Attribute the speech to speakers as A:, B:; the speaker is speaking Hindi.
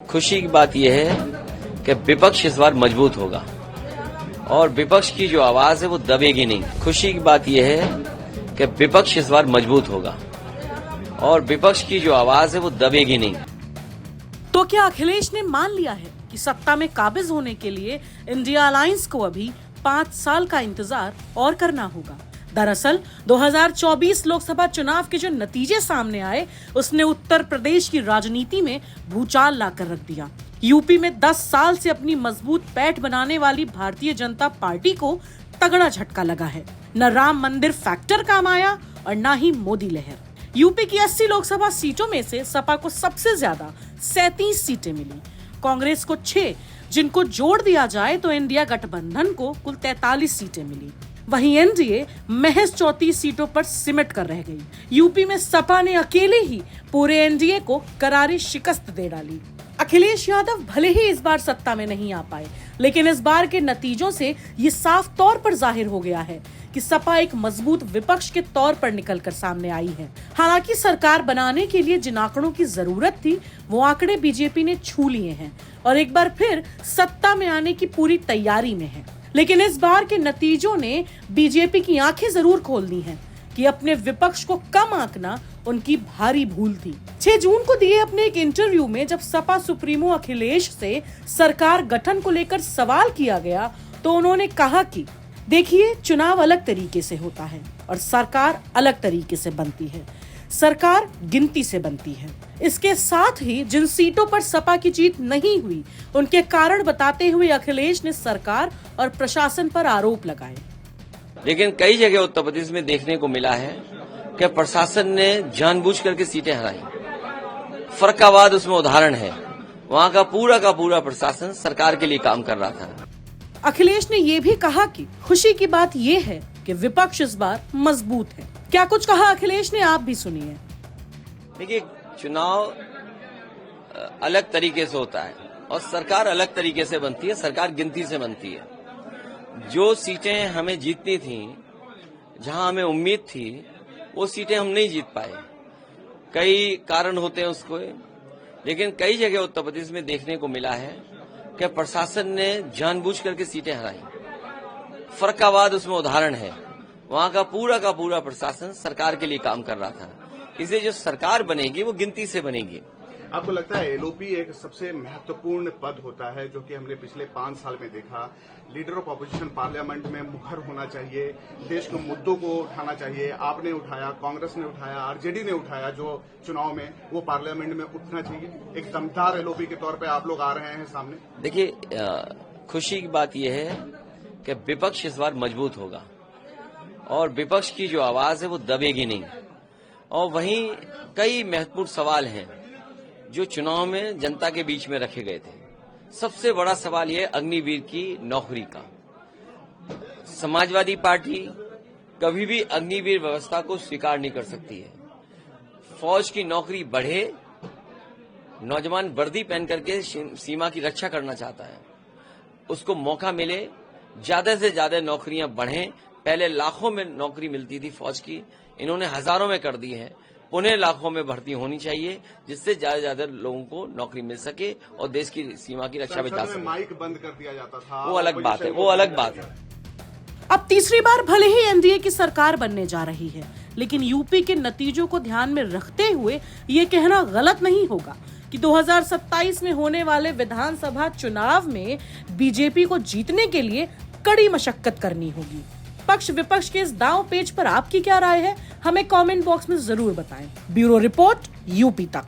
A: खुशी की बात यह है कि विपक्ष इस बार मजबूत होगा और विपक्ष की जो आवाज है वो दबेगी नहीं। खुशी की बात यह है कि विपक्ष इस बार मजबूत होगा और विपक्ष की जो आवाज है वो दबेगी नहीं।
B: तो क्या अखिलेश ने मान लिया है कि सत्ता में काबिज होने के लिए इंडिया अलायंस को अभी 5 साल का इंतजार और करना होगा? दरअसल 2024 लोकसभा चुनाव के जो नतीजे सामने आए उसने उत्तर प्रदेश की राजनीति में भूचाल लाकर रख दिया। यूपी में 10 साल से अपनी मजबूत पैठ बनाने वाली भारतीय जनता पार्टी को तगड़ा झटका लगा है। न राम मंदिर फैक्टर काम आया और न ही मोदी लहर। यूपी की 80 लोकसभा सीटों में से सपा को सबसे ज्यादा 37 सीटें मिली, कांग्रेस को 6, जिनको जोड़ दिया जाए तो इंडिया गठबंधन को कुल 43 सीटें मिली। वहीं एनडीए महज 34 सीटों पर सिमट कर रह गई। यूपी में सपा ने अकेले ही पूरे एनडीए को करारी शिकस्त दे डाली। अखिलेश यादव भले ही इस बार सत्ता में नहीं आ पाए, लेकिन इस बार के नतीजों से ये साफ तौर पर जाहिर हो गया है कि सपा एक मजबूत विपक्ष के तौर पर निकलकर सामने आई है। हालांकि सरकार बनाने के लिए जिन आंकड़ों की जरूरत थी वो आंकड़े बीजेपी ने छू लिए हैं और एक बार फिर सत्ता में आने की पूरी तैयारी में है। लेकिन इस बार के नतीजों ने बीजेपी की आंखें जरूर खोल दी हैं कि अपने विपक्ष को कम आंकना उनकी भारी भूल थी। 6 जून को दिए अपने एक इंटरव्यू में जब सपा सुप्रीमो अखिलेश से सरकार गठन को लेकर सवाल किया गया तो उन्होंने कहा कि देखिए, चुनाव अलग तरीके से होता है और सरकार अलग तरीके से बनती है। सरकार गिनती से बनती है। इसके साथ ही जिन सीटों पर सपा की जीत नहीं हुई उनके कारण बताते हुए अखिलेश ने सरकार और प्रशासन पर आरोप लगाए।
A: लेकिन कई जगह उत्तर प्रदेश में देखने को मिला है कि प्रशासन ने जानबूझ करके सीटें हराई। फर्रुखाबाद उसमें उदाहरण है। वहां का पूरा प्रशासन सरकार के लिए काम कर रहा था।
B: अखिलेश ने ये भी कहा कि खुशी की बात ये है कि विपक्ष इस बार मजबूत है। क्या कुछ कहा अखिलेश ने, आप भी सुनिए।
A: देखिए, चुनाव अलग तरीके से होता है और सरकार अलग तरीके से बनती है। सरकार गिनती से बनती है। जो सीटें हमें जीतनी थी, जहां हमें उम्मीद थी, वो सीटें हम नहीं जीत पाए। कई कारण होते हैं उसको, लेकिन कई जगह उत्तर प्रदेश में देखने को मिला है कि प्रशासन ने जानबूझ करके सीटें हराई। फर्रुखाबाद उसमें उदाहरण है। वहां का पूरा प्रशासन सरकार के लिए काम कर रहा था। इसलिए जो सरकार बनेगी वो गिनती से बनेगी।
C: आपको लगता है एलओपी एक सबसे महत्वपूर्ण पद होता है, जो कि हमने पिछले 5 साल में देखा? लीडर ऑफ अपोजिशन पार्लियामेंट में मुखर होना चाहिए, देश के मुद्दों को उठाना चाहिए। आपने उठाया, कांग्रेस ने उठाया, आरजेडी ने उठाया, जो चुनाव में वो पार्लियामेंट में उठना चाहिए। एक दमदार एलओपी के तौर पे आप लोग आ रहे हैं सामने।
A: देखिए, खुशी की बात यह है कि विपक्ष इस बार मजबूत होगा और विपक्ष की जो आवाज है वो दबेगी नहीं। और वहीं कई महत्वपूर्ण सवाल हैं जो चुनाव में जनता के बीच में रखे गए थे। सबसे बड़ा सवाल यह अग्निवीर की नौकरी का। समाजवादी पार्टी कभी भी अग्निवीर व्यवस्था को स्वीकार नहीं कर सकती है। फौज की नौकरी बढ़े, नौजवान वर्दी पहन करके सीमा की रक्षा करना चाहता है, उसको मौका मिले, ज्यादा से ज्यादा नौकरियां बढ़ें। पहले लाखों में नौकरी मिलती थी फौज की, इन्होंने हजारों में कर दी है। पुनः लाखों में भर्ती होनी चाहिए, जिससे ज्यादा से ज्यादा लोगों को नौकरी मिल सके और देश की सीमा की रक्षा में जा सके।
C: माइक बंद कर दिया जाता था,
A: वो अलग बात है, वो अलग बात है।
B: अब तीसरी बार भले ही एनडीए की सरकार बनने जा रही है, लेकिन यूपी के नतीजों को ध्यान में रखते हुए ये कहना गलत नहीं होगा कि 2027 में होने वाले विधानसभा चुनाव में बीजेपी को जीतने के लिए कड़ी मशक्कत करनी होगी। पक्ष विपक्ष के इस दांव पेच पर आपकी क्या राय है, हमें कमेंट बॉक्स में जरूर बताएं। ब्यूरो रिपोर्ट, यूपी तक।